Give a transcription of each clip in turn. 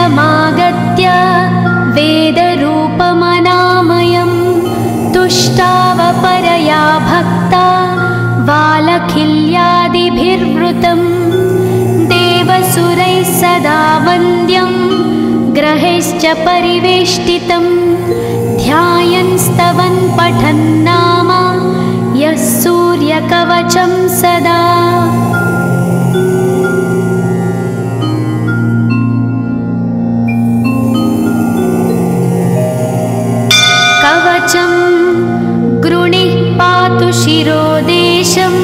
समागत्य वेदरूपमनामयं तुष्टावपरया भक्ता वालखिल्यादिभिर्वृतं देवसुरैः सदा वन्द्यं ग्रहैश्च परिवेष्टितं ध्यायन् स्तवन् पठन् नाम यः सूर्यकवचं सदा। कवचं गृणिः पातु शिरोदेशं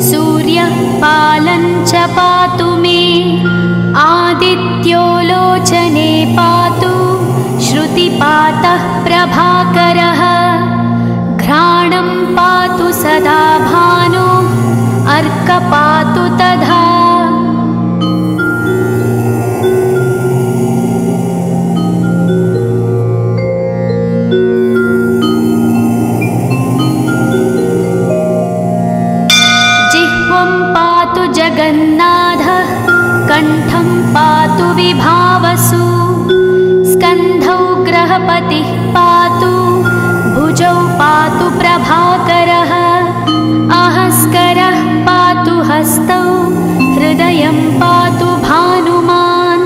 सूर्यः पालं च पातु मे आदित्यो लोचने पातु श्रुतिपातः प्रभाकरः घ्राणं पातु सदा भानो अर्कपातु तथा। जिह्वं पातु जगन्नाथः कण्ठं पातु विभावसु स्कन्धौ ग्रहपतिः पातु भुजौ पातु प्रभाकरः अहस्करः पातु हस्तौ हृदयं पातु भानुमान्।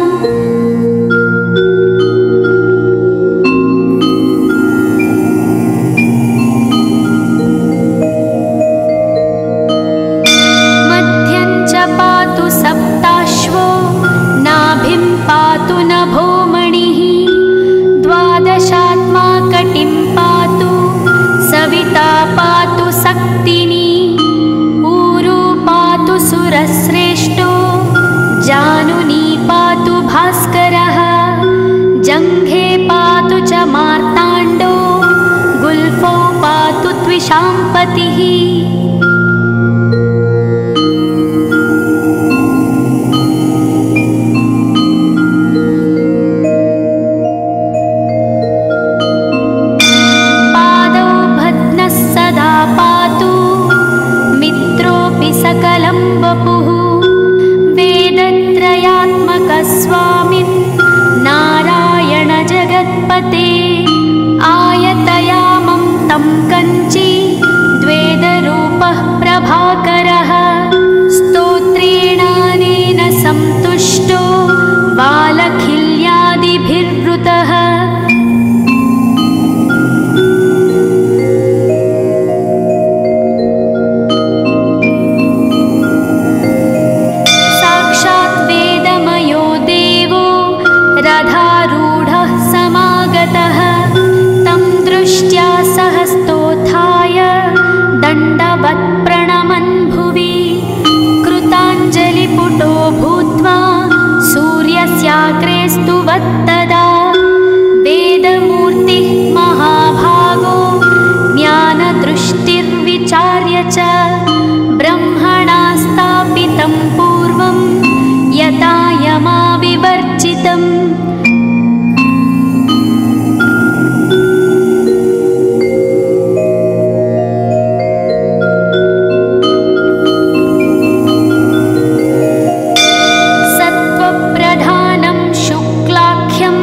मध्यं च पातु सप्ताश्वो नाभिं पातु नभोमणिः द्वादशात्मा कटिं पातु सविता पातु सक्तिनी ऊरू पातु सुरश्रेष्ठो जानुनी पातु भास्करः जङ्घे पातु च मार्ताण्डो गुल्फौ पातु त्विषाम्पतिः। सकलं वपुः वेदत्रयात्मकस्वामिन् नारायण जगत्पते आयतयामं तं कञ्ची द्वेदरूपः प्रभाकरः स्तोत्रेणानेन सन्तुष्टो वालखिल्यादिभिर्वृतः। रथारूढः समागतः तं दृष्ट्या सहस्तोत्थाय दण्डवत् प्रणमन् भुवि कृताञ्जलिपुटो भूत्वा सूर्यस्याग्रे स्तुवत्तदा वेदमूर्तिः महाभागो ज्ञानदृष्टिर्विचार्य च ब्रह्मणा स्थापितं पूर्वं यथा यमाविवर्जितम्। सत्त्वप्रधानं शुक्लाख्यं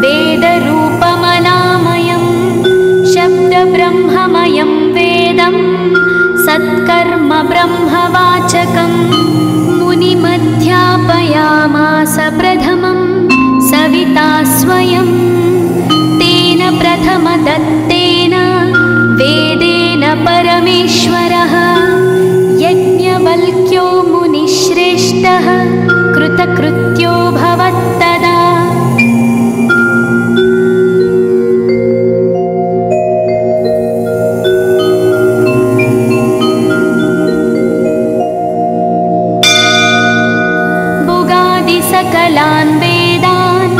वेदरूपमनामयं शब्दब्रह्ममयं वेदं सत्कर्म ब्रह्मवाचकम् मुनिमध्यापयामास प्रथमं सविता स्वयं तेन प्रथमदत्तेन वेदेन परमेश्वरः यज्ञवल्क्यो मुनिश्रेष्ठः कृतकृत्यो भवत्तदा। सकलान् वेदान्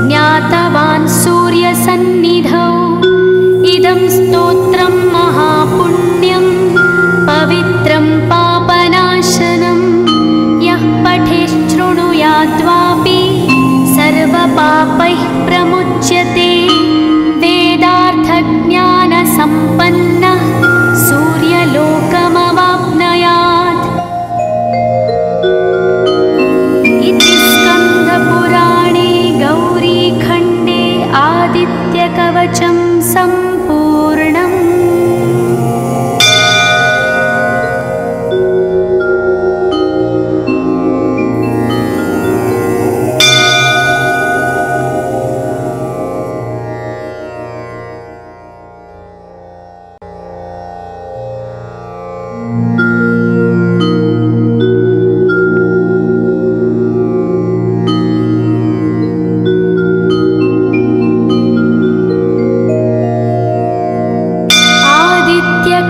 ज्ञातवान् सूर्यसन्निधौ इदं स्तोत्रं महापुण्यं पवित्रं पापनाशनं यः पठेच्छृणुयाद्वापि सर्वपापैः प्रमुच्यते वेदार्थज्ञानसम्पन्नः सूर्यलोकमवाप्नुयात्। इति स्कन्दपुराणे गौ कवचं सम्पूर्णम्।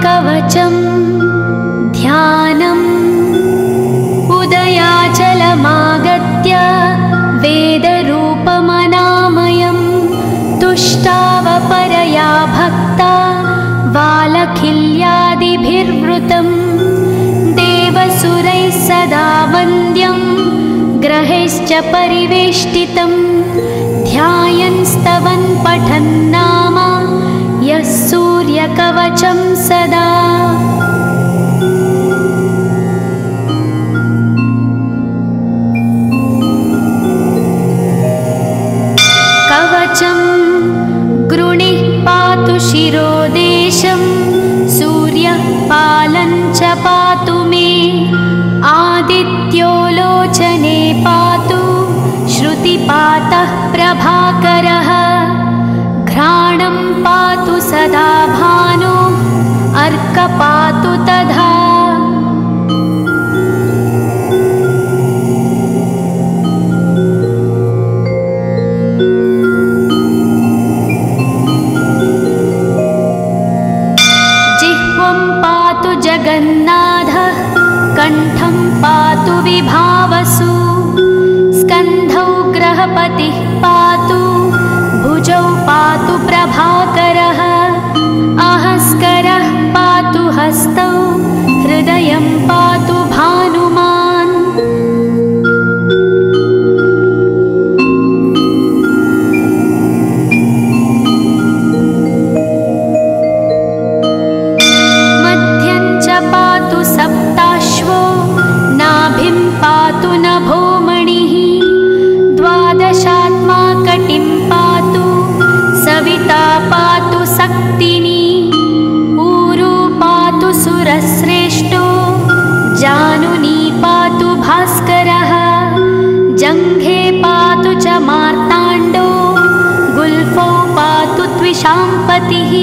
कवचं ध्यानम् उदयाचलमागत्य वेदरूपमनामयं तुष्टावपरया भक्ता वालखिल्यादिभिर्वृतं देवसुरैः सदा वन्द्यं ग्रहैश्च परिवेष्टितं ध्यायन् स्तवन् पठन् नाम यः सूर्यकवचं सदा। कवचं गृणिः पातु शिरोदेशं सूर्यः पालं च पातु मे आदित्यो लोचने पातु श्रुतिपातः प्रभाकरः घ्राणं पातु सदा भानो अर्क पातु तथा। जिह्वं पातु जगन्नाथः कण्ठं पातु विभावसु स्कन्धौ ग्रहपतिः पातु भुजौ पातु प्रभाकरः आहस्करः पातु हस्तौ हृदयं पातु भानुमान्। मध्यं च पातु सप्ताश्वो नाभिं पातु नभोमणिः द्वादशात्मा कटिं पातु सविता पातु सक्तिनी ऊरू पातु सुरश्रेष्ठो जानुनी पातु भास्करः जङ्घे पातु च मार्ताण्डो गुल्फौ पातु त्विषाम्पतिः।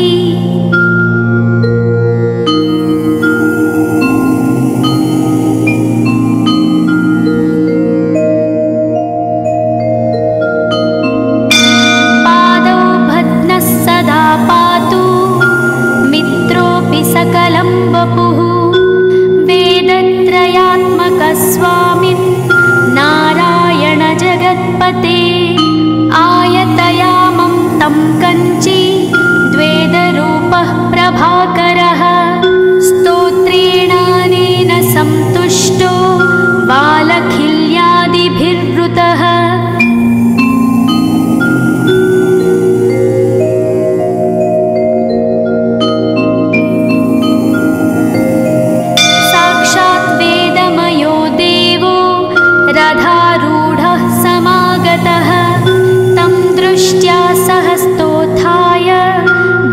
सकलं वपुः वेदत्रयात्मकस्वामिन् नारायण जगत्पते आयतयामं तं कञ्ची द्वेदरूपः प्रभाकरः स्तोत्रेणानेन सन्तुष्टो वालखिल्यादिभिर्वृतः। रथारूढः समागतः तं दृष्ट्या सहस्तोत्थाय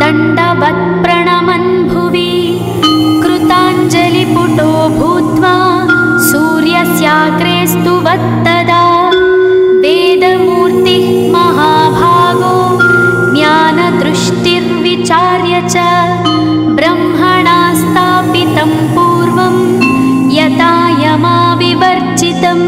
दण्डवत् प्रणमन् भुवि कृताञ्जलिपुटो भूत्वा सूर्यस्याग्रे स्तुवत्तदा वेदमूर्तिः महाभागो ज्ञानदृष्टिर्विचार्य च ब्रह्मणा स्थापितं पूर्वं यथा यमाविवर्जितम्।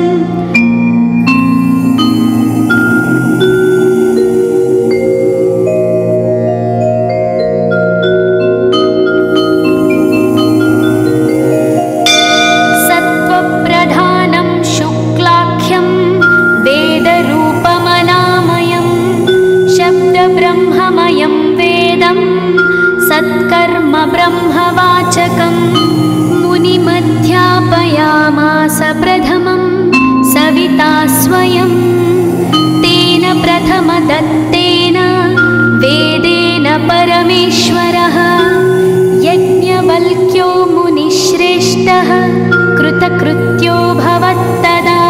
सत्त्वप्रधानं शुक्लाख्यं वेदरूपमनामयं शब्दब्रह्ममयं वेदं सत्कर्म ब्रह्मवाचकम् मुनिमध्यापयामास प्रथमं सविता स्वयं तेन प्रथमदत्तेन वेदेन परमेश्वरः यज्ञवल्क्यो मुनिश्रेष्ठः कृतकृत्यो भवत्तदा।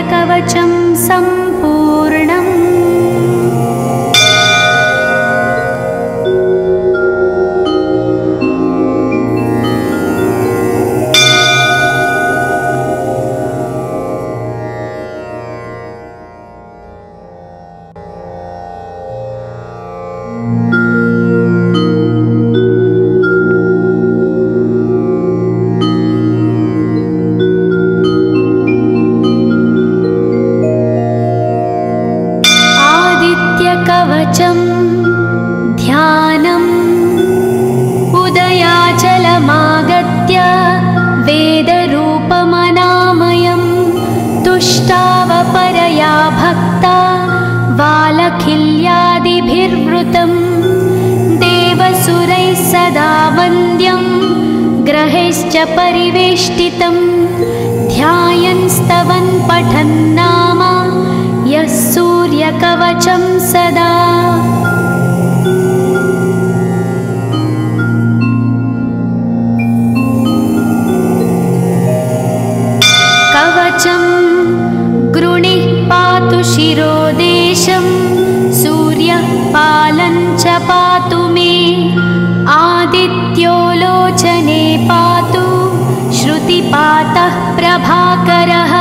आदित्यकवचं सम्पूर्णम्। कवचं ध्यानम् उदयाचलमागत्य वेदरूपमनामयं तुष्टावपरया भक्ता वालखिल्यादिभिर्वृतं देवसुरैः सदा वन्द्यं ग्रहैश्च परिवेष्टितं ध्यायन् स्तवन् पठन् नाम यः सूर्यकवचं सदा। कवचं गृणिः पातु शिरोदेशं सूर्यः पालं च पातु मे आदित्यो लोचने पातु श्रुतिपातः प्रभाकरः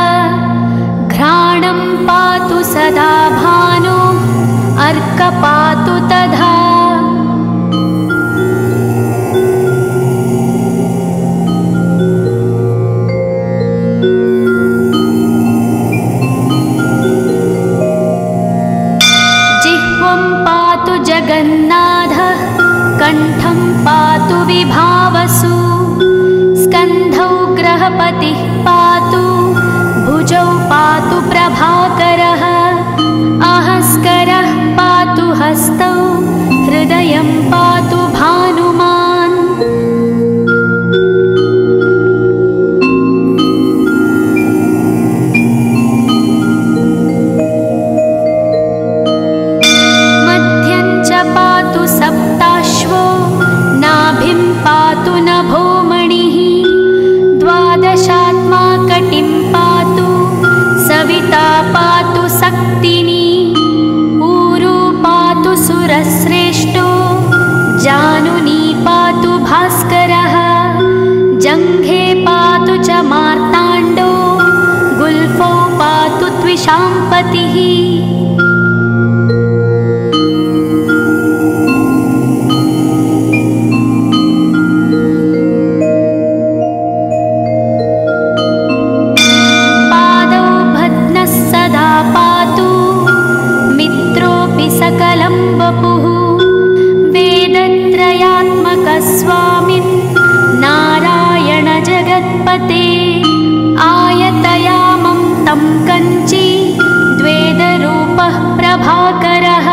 घ्राणं पातु सदा भानो अर्क पातु तथा। जिह्वं पातु जगन्नाथः कण्ठं पातु विभावसु स्कन्धौ ग्रहपतिः पातु भुजौ पातु प्रभाकरः आहस्करः पातु हस्तौ हृदयं पातु भानुमान्। मध्यं च पातु सप्ताश्वो नाभिं पातु नभोमणिः द्वादशात्मा कटिं पातु सविता पातु सक्तिनी ऊरू पातु सुरश्रेष्ठो जानुनी पातु भास्करः जङ्घे पातु च मार्ताण्डो गुल्फौ पातु त्विषाम्पतिः। सकलं वपुः वेदत्रयात्मकस्वामिन् नारायण जगत्पते आयतयामं तं कञ्ची द्वेदरूपः प्रभाकरः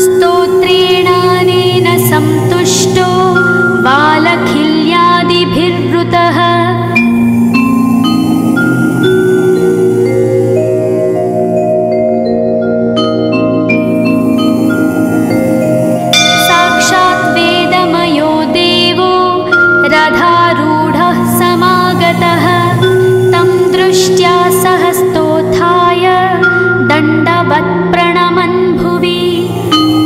स्तोत्रेणानेन सन्तुष्टो वालखिल्यादिभिर्वृतः। रथारूढः समागतः तं दृष्ट्या सहस्तोत्थाय दण्डवत् प्रणमन् भुवि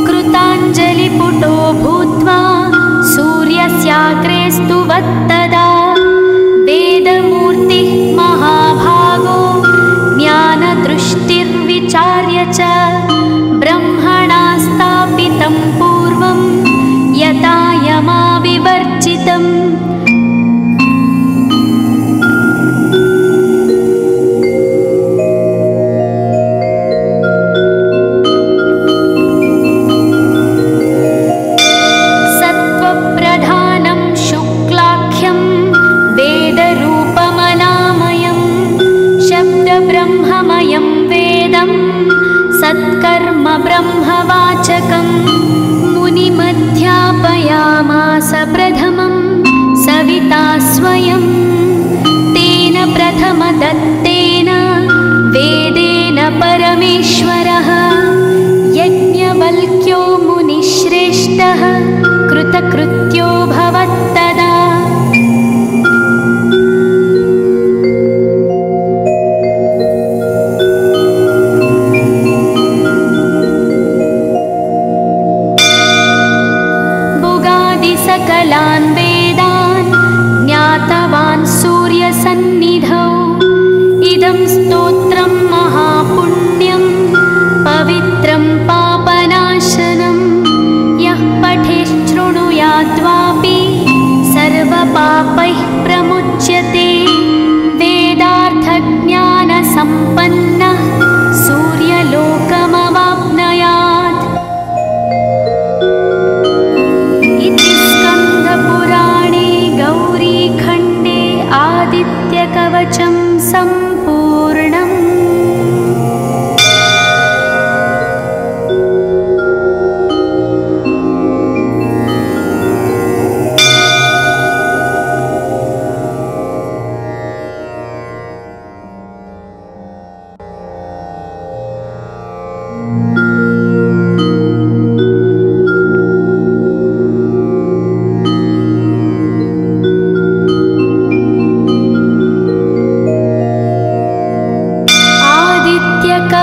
कृताञ्जलिपुटो भूत्वा सूर्यस्याग्रे स्तुवत्तदा वेदमूर्तिः महाभागो ज्ञानदृष्टिर्विचार्य च ब्रह्मणा स्थापितं पूर्वं यथा यमाविवर्जितम्। सत्त्वप्रधानं शुक्लाख्यं वेदरूपमनामयं शब्दब्रह्ममयं वेदं सत्कर्म ब्रह्मवाचकम् मुनिमध्यापयामास प्रथमं सविता स्वयं तेन प्रथमदत्तेन वेदेन परमेश्वरः यज्ञवल्क्यो मुनिश्रेष्ठः कृतकृत्यो भवत्तदा।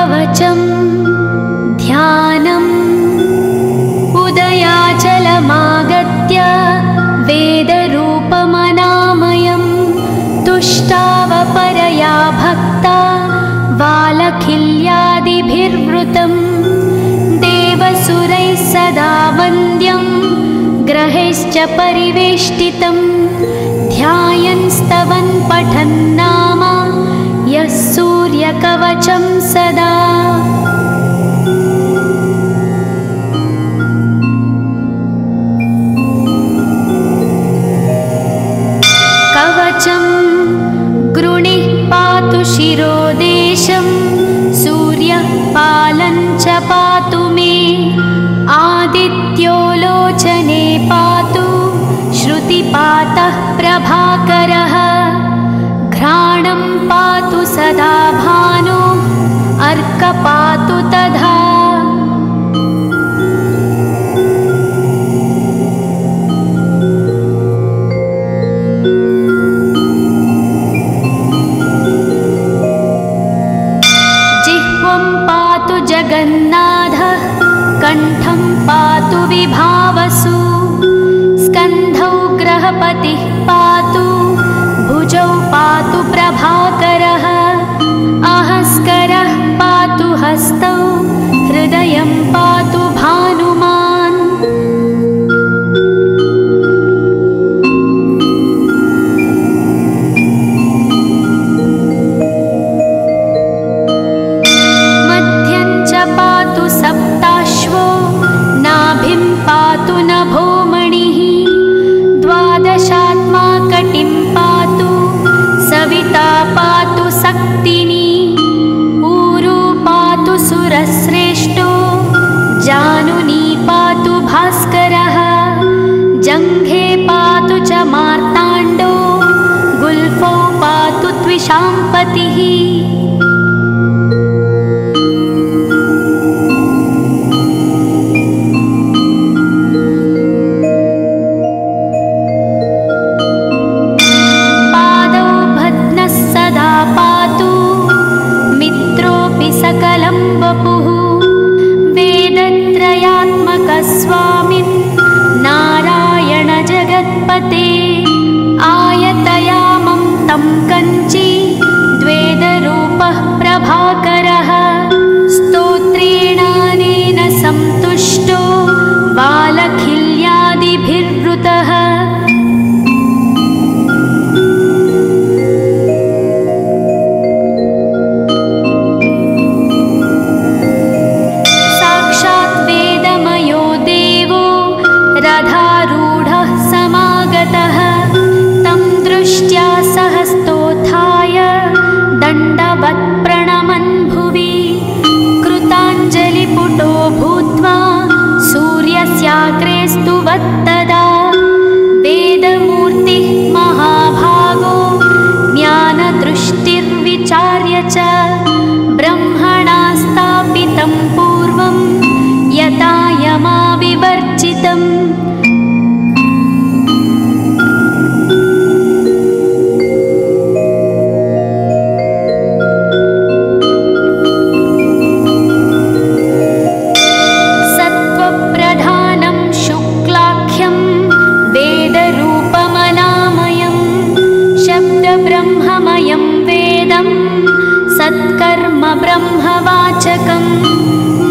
कवचं ध्यानम् उदयाचलमागत्य वेदरूपमनामयं तुष्टावपरया भक्ता वालखिल्यादिभिर्वृतं देवसुरैः सदा वन्द्यं ग्रहैश्च परिवेष्टितं ध्यायन् स्तवन् पठन् नाम यः सूर्यकवचं सदा। कवचं गृणिः पातु शिरोदेशं सूर्यः पालं च पातु मे आदित्यो लोचने पातु श्रुतिपातः प्रभाकरः घ्राणं पातु सदा भानो अर्कपातु तथा। जिह्वं पातु जगन्नाथः कण्ठं पातु विभावसु स्कन्धौ ग्रहपतिः पातु भुजौ पातु प्रभाकरः अहस्करः पातु हस्तौ हृदयं पातु भानुमान्। मध्यं च पातु सप्ताश्वो नाभिं पातु नभोमणिः द्वादशात्मा कटिं पातु सविता पातु सक्तिनी ऊरू पातु सुरश्रेष्ठो जानुनी पातु भास्करः जङ्घे पातु च मार्ताण्डो गुल्फौ पातु त्विषाम्पतिः। सकलं वपुः वेदत्रयात्मकस्वामिन् नारायण जगत्पते आयतयामं तं कञ्ची द्वेदरूपः प्रभाकरः स्तोत्रेणानेन सन्तुष्टो वालखिल्यादिभिर्वृतः। रथारूढः समागतः तं दृष्ट्या सहस्तोत्थाय दण्डवत् प्रणमन् भुवि कृताञ्जलिपुटो भूत्वा सूर्यस्याग्रे स्तुवत्तदा वेदमूर्तिः महाभागो ज्ञानदृष्टिर्विचार्य च ब्रह्मणा स्थापितं पूर्वं यथा यमाविवर्जितम्। सत्त्वप्रधानं शुक्लाख्यं वेदरूपमनामयं शब्दब्रह्ममयं वेदं सत्कर्म ब्रह्मवाचकम्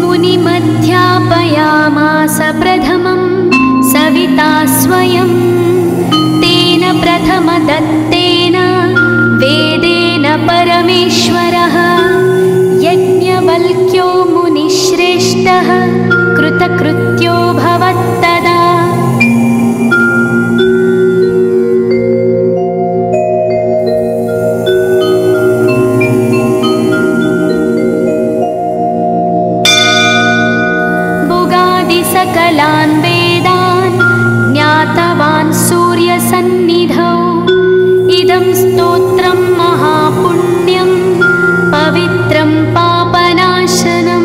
मुनिमध्यापयामास प्रथमं सविता स्वयं तेन प्रथमदत्तेन वेदेन परमेश्वरः यज्ञवल्क्यो मुनिश्रेष्ठः कृतकृत्यो भवत्तदा। सकलान् वेदान् ज्ञातवान् सूर्यसन्निधौ इदं स्तोत्रं महापुण्यं पवित्रं पापनाशनं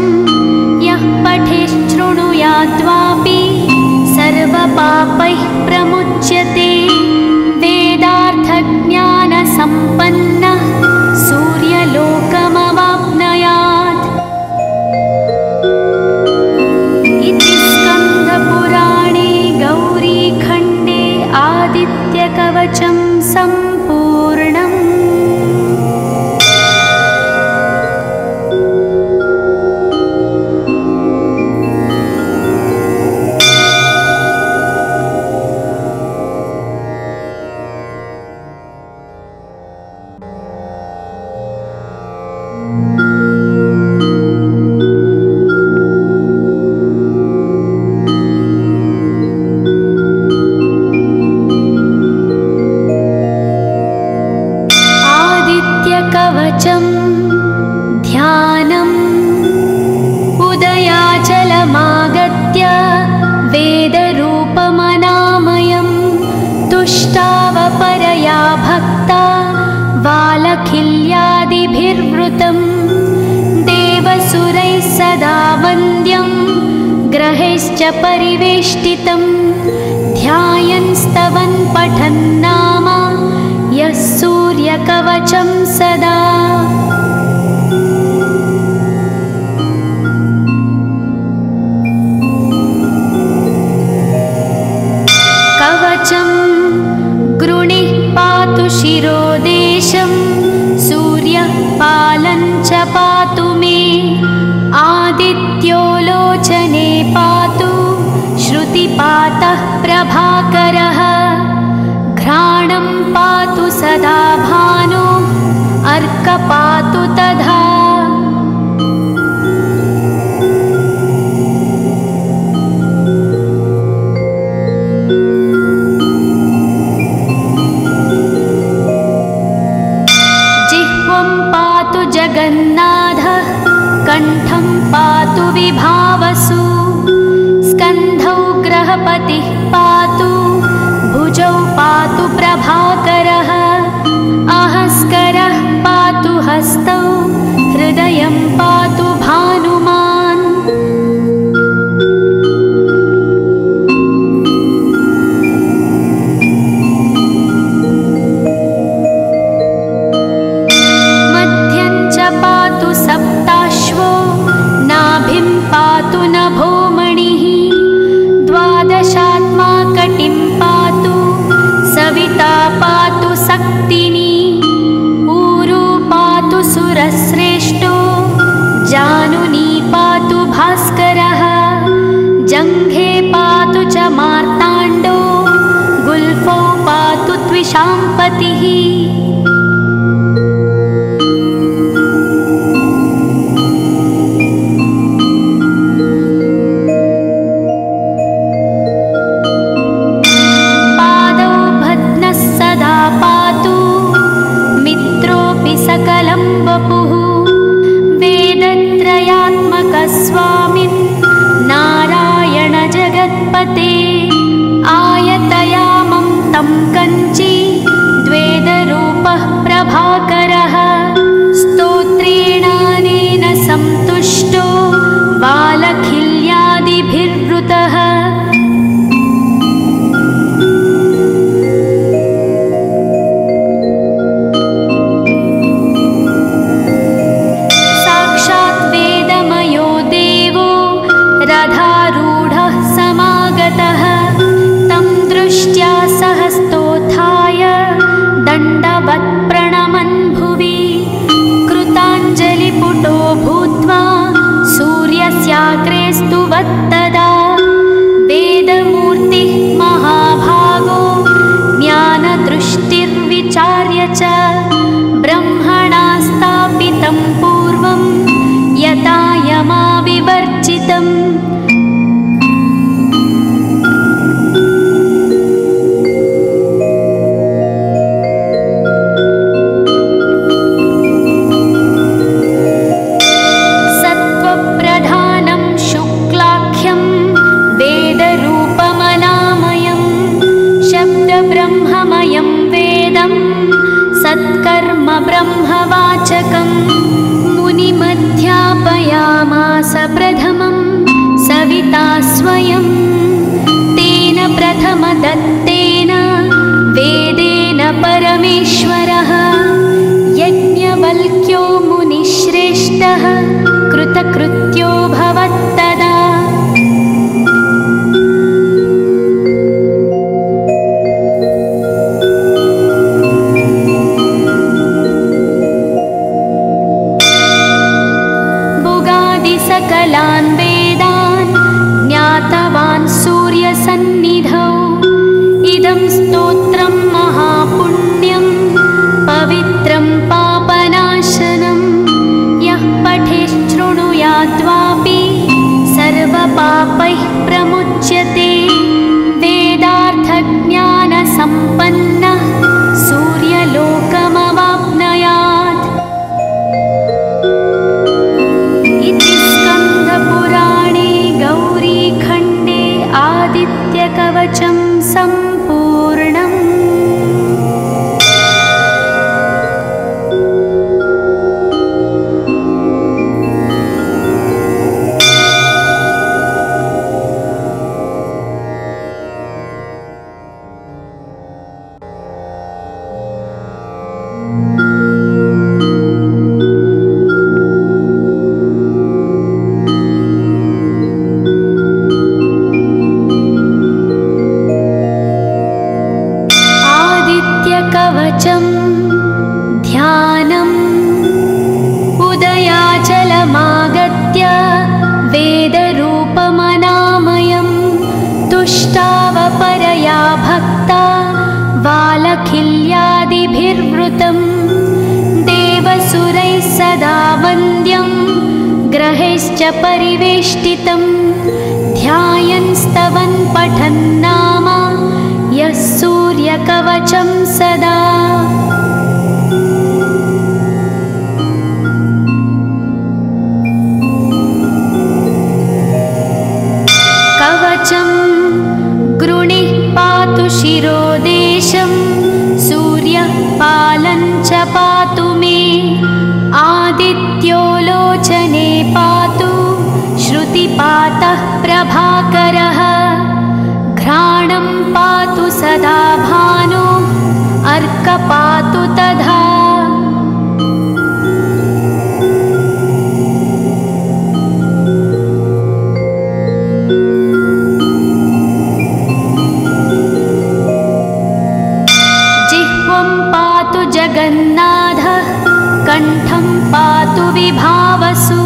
यः पठेच्छृणुयाद्वापि सर्वपापैः प्रमुच्यते वेदार्थज्ञानसम्पन्नः सूर्यलोकमवाप्नुयात्। बालखिल्यादिभिर्वृतं देवसुरैः सदा वन्द्यं ग्रहैश्च परिवेष्टितं ध्यायन् स्तवन् पठन् नाम यः सूर्यकवचं सदा। कवचं गृणिः पातु शिरोदेशं सूर्यः पालं च पातु मे आदित्यो लोचने पातु श्रुतिपातः प्रभाकरः घ्राणं पातु सदा भानो अर्कः पातु तथा। जगन्नाथः कण्ठं पातु विभावसु स्कन्धौ ग्रहपतिः पातु भुजौ पातु प्रभाकरः अहस्करः पातु हस्तौ हृदयं पातु भानुमान्। पातु सप्ताश्वो नाभिं पातु नभोमणिः द्वादशात्मा कटिं पातु सविता पातु सक्तिनी ऊरू पातु सुरश्रेष्ठो जानुनी पातु भास्करः जङ्घे पातु च मार्ताण्डो गुल्फौ पातु त्विषाम्पतिः। सकलं वपुः वेदत्रयात्मकस्वामिन् नारायण जगत्पते आयतयामं तं कञ्ची द्वेदरूपः प्रभाकरः स्तोत्रेणानेन सन्तुष्टो बालखिल्यादिभिर्वृतः। रथारूढः समागतः तं दृष्ट्या सहस्तोत्थाय दण्डवत् प्रणमन् भुवि कृताञ्जलिपुटो भूत्वा सूर्यस्याग्रे स्तुवत्तदा वेदमूर्तिः महाभागो ज्ञानदृष्टिर्विचार्य च ब्रह्मणा स्थापितं पूर्वं यथा यमाविवर्जितम्। सत्त्वप्रधानं शुक्लाख्यं वेदरूपमनामयं शब्दब्रह्ममयं वेदं सत्कर्म ब्रह्मवाचकम् मुनिमध्यापयामास प्रथमं सविता स्वयं तेन प्रथमदत्तेन वेदेन परमेश्वरः यज्ञवल्क्यो मुनिश्रेष्ठः कृतकृत्यो भवत्तदा। सकलान् वेदान् ज्ञातवान् सूर्यसन्निधौ इदं स्तोत्रं महापुण्यं पवित्रं पापनाशनं यः पठेत् शृणुयाद्वापि सर्वपापैः प्रमुच्यते वेदार्थज्ञानसम्पन्नः सूर्यलोकमवाप्नुयात्। इति स्कन्दपुराणे गौरीखण्डे आदित्यकवचं सम्पूर्णम्। सूर्यैश्च परिवेष्टितं ध्यायन् स्तवन् पठन् नाम यः सूर्यकवचं सदा। कवचं गृणिः पातु शिरोदेशं सूर्यः पालं च पातु मे आदित्यो लोचने पातु श्रुतिपातः प्रभाकरः घ्राणं पातु सदा भानो अर्कपातु तथा। जिह्वं पातु जगन्नाथः कण्ठं पातु विभावसु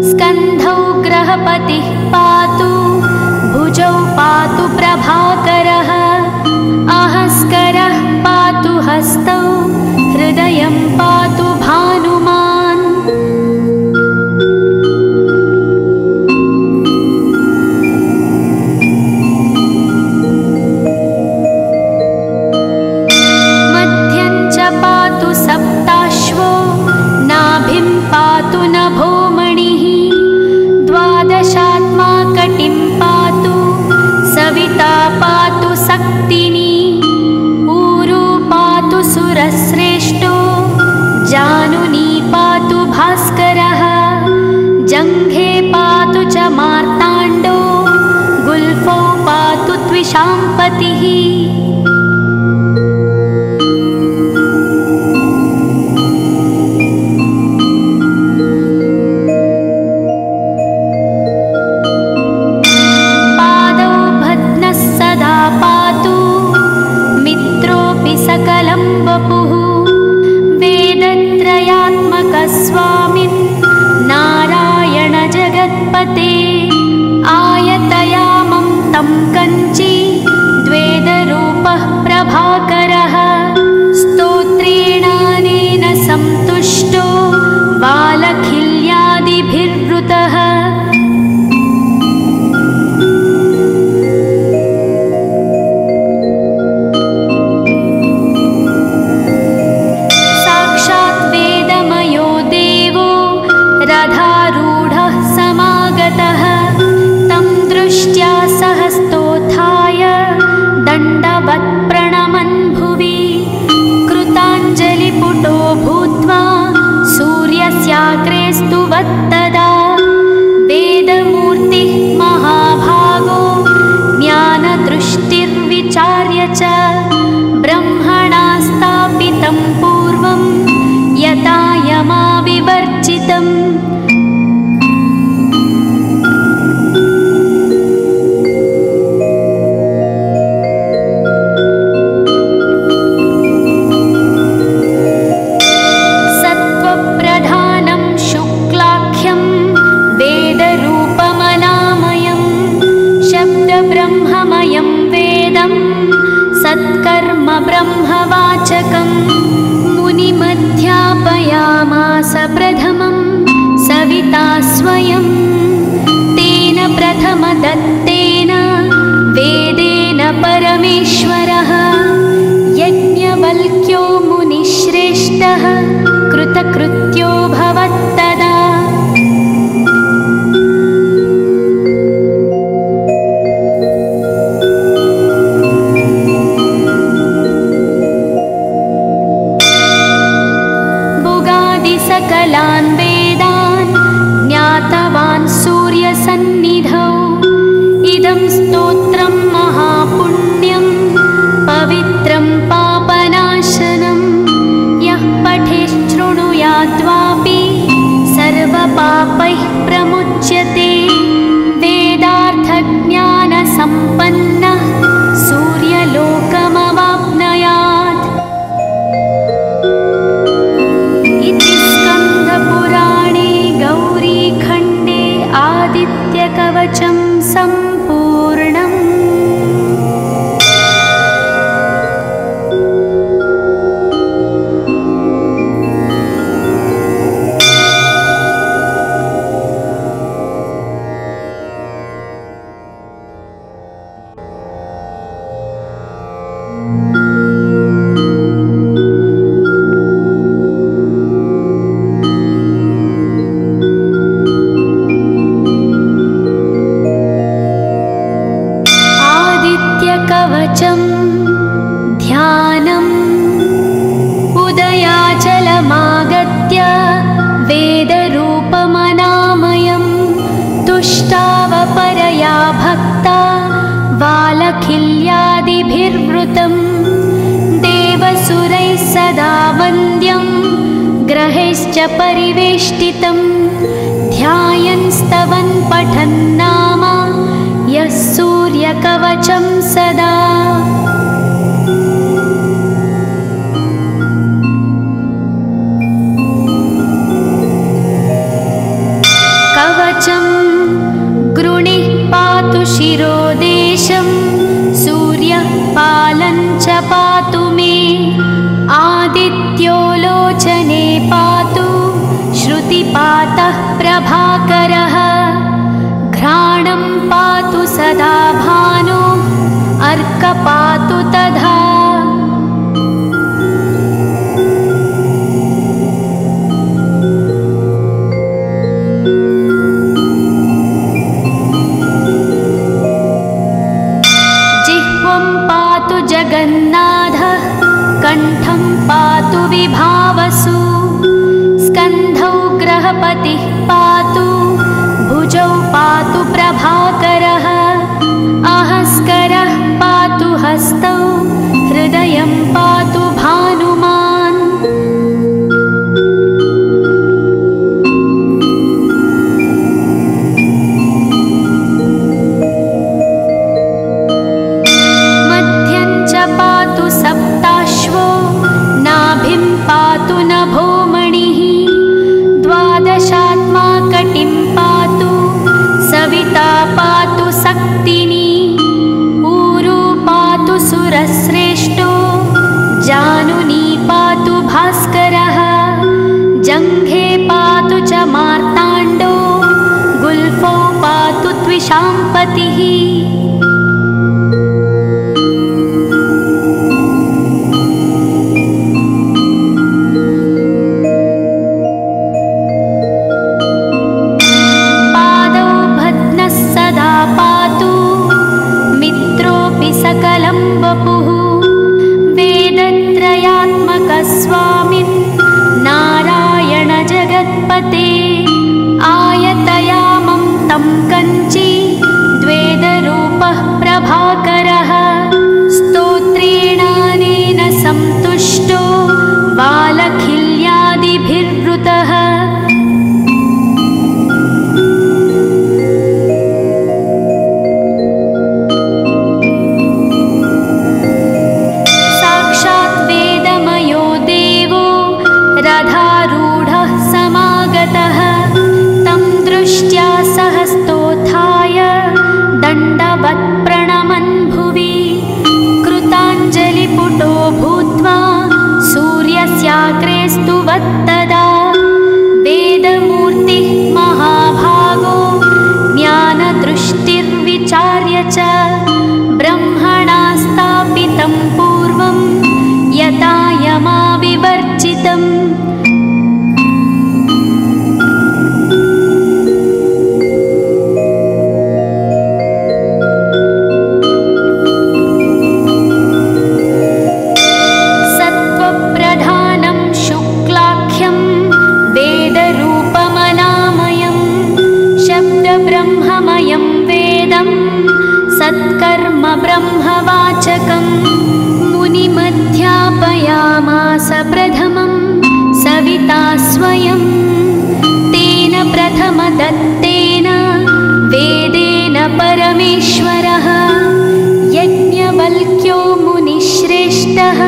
स्कन्धौ ग्रहपतिः पातु भुजौ पातु प्रभाकरः आहस्करः पातु हस्तौ हृदयं पातु भानुमान्। मध्यं च पातु सप्ताश्वो नाभिं पातु नभोमणिः द्वादशात्मा कटिं पातु सविता पातु सक्तिनी ऊरू पातु सुरश्रेष्ठो जानुनी पातु भास्करः जङ्घे पातु च मार्ताण्डो गुल्फौ पातु त्विषाम्पतिः। सकलं वपुः वेदत्रयात्मकस्वामिन् नारायण जगत्पते आयतयामं तं कञ्ची द्वेदरूपः प्रभाकरः स्तोत्रेणानेन सन्तुष्टो बालखिल्यादिभिर्वृतः। रथारूढः समागतः तं दृष्ट्या सहस्तोत्थाय दण्डवत् प्रणमन् भुवि कृताञ्जलिपुटो भूत्वा सूर्यस्याग्रे स्तुवत्तदा वेदमूर्तिः महाभागो ज्ञानदृष्टिर्विचार्य च ब्रह्मणा स्थापितं पूर्वं यथा यमाविवर्जितम्। सत्त्वप्रधानं शुक्लाख्यं वेदरूपमनामयं शब्दब्रह्ममयं वेदं सत्कर्म ब्रह्मवाचकम् मुनिमध्यापयामास प्रथमं सविता स्वयं तेन प्रथमदत्तेन वेदेन परमेश्वरः यज्ञवल्क्यो मुनिश्रेष्ठः कृतकृत्यो भवत्तदा। सकलान् वेदान् ज्ञातवान् सूर्यसन्निधौ इदं स्तोत्रं महापुण्यं पवित्रं पापनाशनं यः पठेच्छृणुयाद्वापि सर्वपापैः प्रमुच्यते वेदार्थज्ञानसम्पन्नः सूर्यलोकमवाप्नुयात्। स्कन्दपुराणे गौरीखण्डे आदित्यकवचं सम्पूर्णम्। देवैर्वृतं देवसुरैः सदा वन्द्यं ग्रहैश्च परिवेष्टितं ध्यायन् स्तवन् पठन् नाम यः सूर्यकवचं सदा। कवचं गृणिः पातु शिरोदेशं सूर्यः पालं च पातु मे आदित्यो लोचने पातु श्रुतिपातः प्रभाकरः घ्राणं पातु सदा भानु अर्क पातु तथा। जगन्नाथः कण्ठं पातु विभावसु स्कन्धौ ग्रहपतिः पातु भुजौ पातु प्रभाकरः अहस्करः पातु हस्तौ हृदयं पातु भानुमान्। सप्ताश्वो नाभिं पातु नभोमणिः द्वादशात्मा कटिं पातु सविता पातु सक्तिनी ऊरू पातु सुरश्रेष्ठो जानुनी पातु भास्करः जङ्घे पातु च मार्ताण्डो गुल्फौ पातु त्विषाम्पतिः। सकलं वपुः वेदत्रयात्मकस्वामिन् नारायण जगत्पते आयतयामं तं कञ्ची द्वेदरूपः प्रभाकरः स्तोत्रेणानेन सन्तुष्टो बालखिल्यादिभिर्वृतः। रथारूढः समागतः तं दृष्ट्या सहस्तोत्थाय दण्डवत् प्रणमन् भुवि कृताञ्जलिपुटो भूत्वा सूर्यस्याग्रे स्तुवत्तदा वेदमूर्तिः महाभागो ज्ञानदृष्टिर्विचार्य च ब्रह्मणा स्थापितं पूर्वं यथा यमाविवर्जितम्। सत्त्वप्रधानं शुक्लाख्यं वेदरूपमनामयं शब्दब्रह्ममयं वेदं सत्कर्म ब्रह्मवाचकं मुनिमध्यापयामास प्रथमं सविता स्वयं तेन प्रथमदत्तेन वेदेन परमेश्वरः यज्ञवल्क्यो मुनिश्रेष्ठः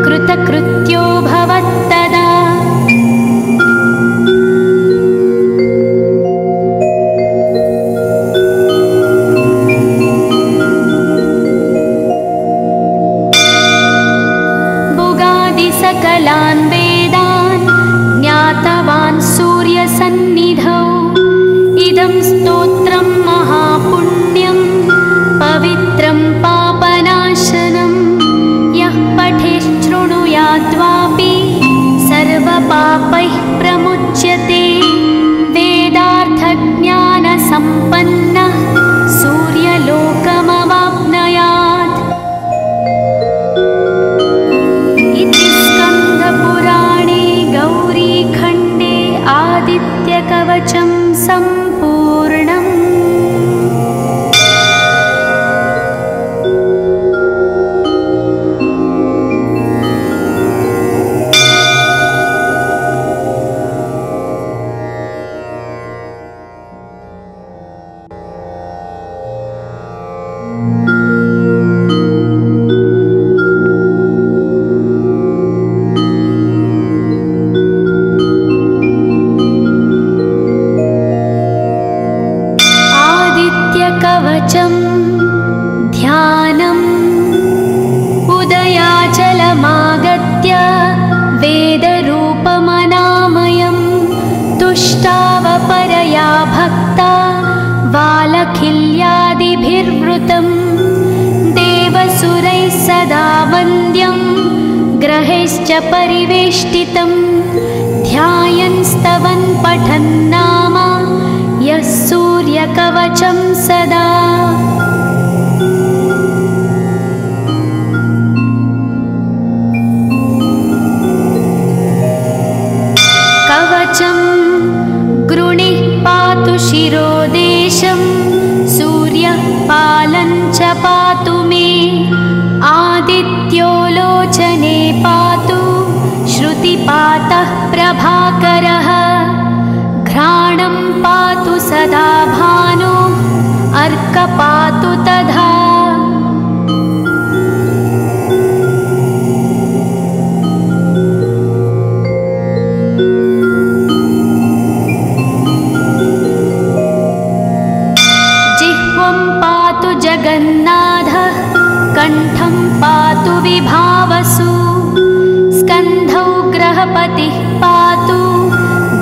कृतकृत्यो भवत्तदा। सकलान् वेदान् ज्ञातवान् सूर्यसन्निधौ इदं स्तोत्रं महापुण्यं पवित्रं पापनाशनं यः पठेच्छृणुयाद्वापि सर्वपापैः प्रमुच्यते वेदार्थज्ञानसम्पन्नः सूर्यलोकमवाप्नुयात्। पुराणे गौरीखण्डे आदित्यकवचं सम्पूर्णम्। कवचम् ध्यानम् उदयाचलमागत्य वेदरूपमनामयम् तुष्टावपरया भक्ता वालखिल्यादिभिर्वृतम् देवसुरैः सदा वन्द्यम् ग्रहैश्च परिवेष्टितम् ध्यायन् स्तवन् पठन् नाम यः सूर्यकवचं सदा। कवचं गृणिः पातु शिरोदेशं सूर्यः पालं च पातु मे आदित्यो लोचने पातु श्रुतिपातः प्रभाकरः घ्राणं पातु सदा भानो अर्कपातु तथा। जिह्वं पातु जगन्नाथः कण्ठं पातु विभावसु स्कन्धौ ग्रहपतिः पातु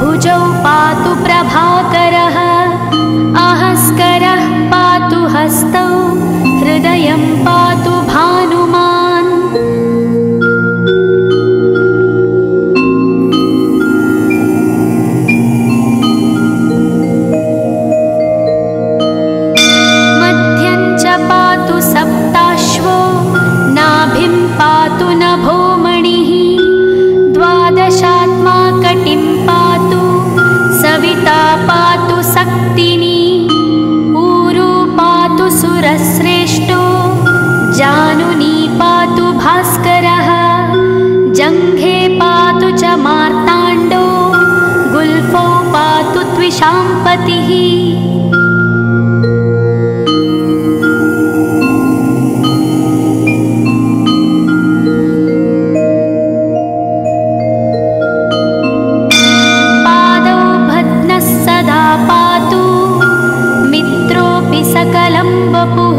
भुजौ पातु प्रभाकरः अहस्करः पातु हस्तौ हृदयं पातु भानुमान्। मध्यं च पातु सप्ताश्वो नाभिं पातु नभोमणिः द्वादशात्मा कटिं पातु सविता पातु सक्तिनी ऊरू पातु सुरश्रेष्ठो जानुनी पातु भास्करः जङ्घे पातु च मार्ताण्डो गुल्फौ पातु त्विषाम्पतिः। सकलं वपुः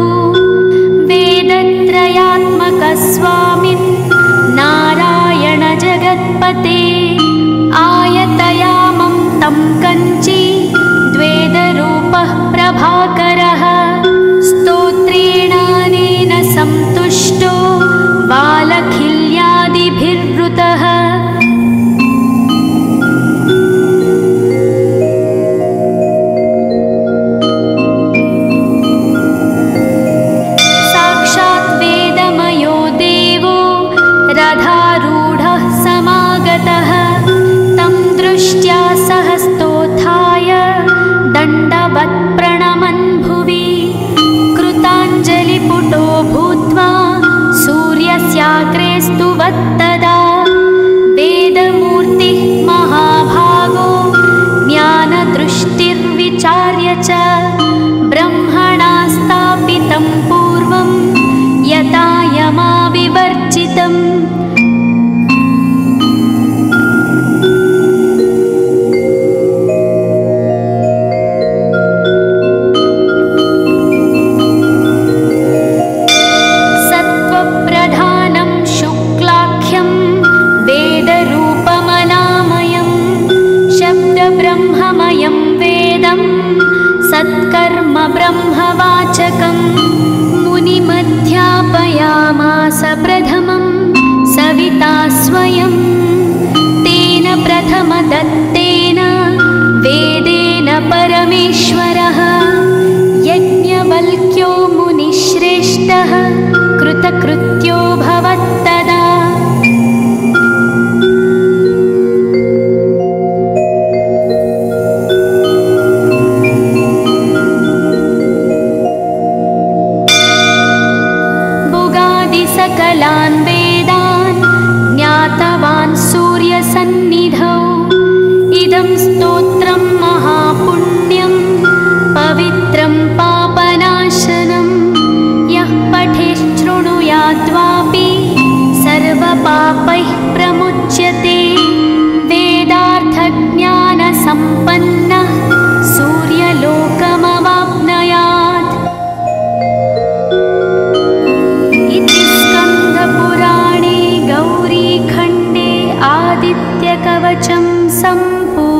वेदत्रयात्मकस्वामिन् नारायण जगत्पते आयतयामं तं कञ्ची द्वेदरूपः प्रभाकरः स्तोत्रेणानेन सन्तुष्टो वालखिल्यादिभिर्वृतः। रथारूढः समागतः तं दृष्ट्या सहस्तोत्थाय दण्डवत् प्रणमन् भुवि कृताञ्जलिपुटो भूत्वा सूर्यस्याग्रे स्तुवत्तदा वेदमूर्तिः महाभागो ज्ञानदृष्टिर्विचार्य च ब्रह्मणा स्थापितं पूर्वं यथा यमाविवर्जितम्। सत्त्वप्रधानं शुक्लाख्यं वेदरूपमनामयं शब्दब्रह्ममयं वेदं सत्कर्म ब्रह्मवाचकम् मुनिमध्यापयामास प्रथमं सविता स्वयं तेन प्रथमदत्तेन वेदेन परमेश्वरः यज्ञवल्क्यो मुनिश्रेष्ठः कृतकृत्यो भवत्तदा। सकलान् वेदान् ज्ञातवान् सूर्यसन्निधौ इदं स्तोत्रं महापुण्यं कवचं सम्पूर्णम्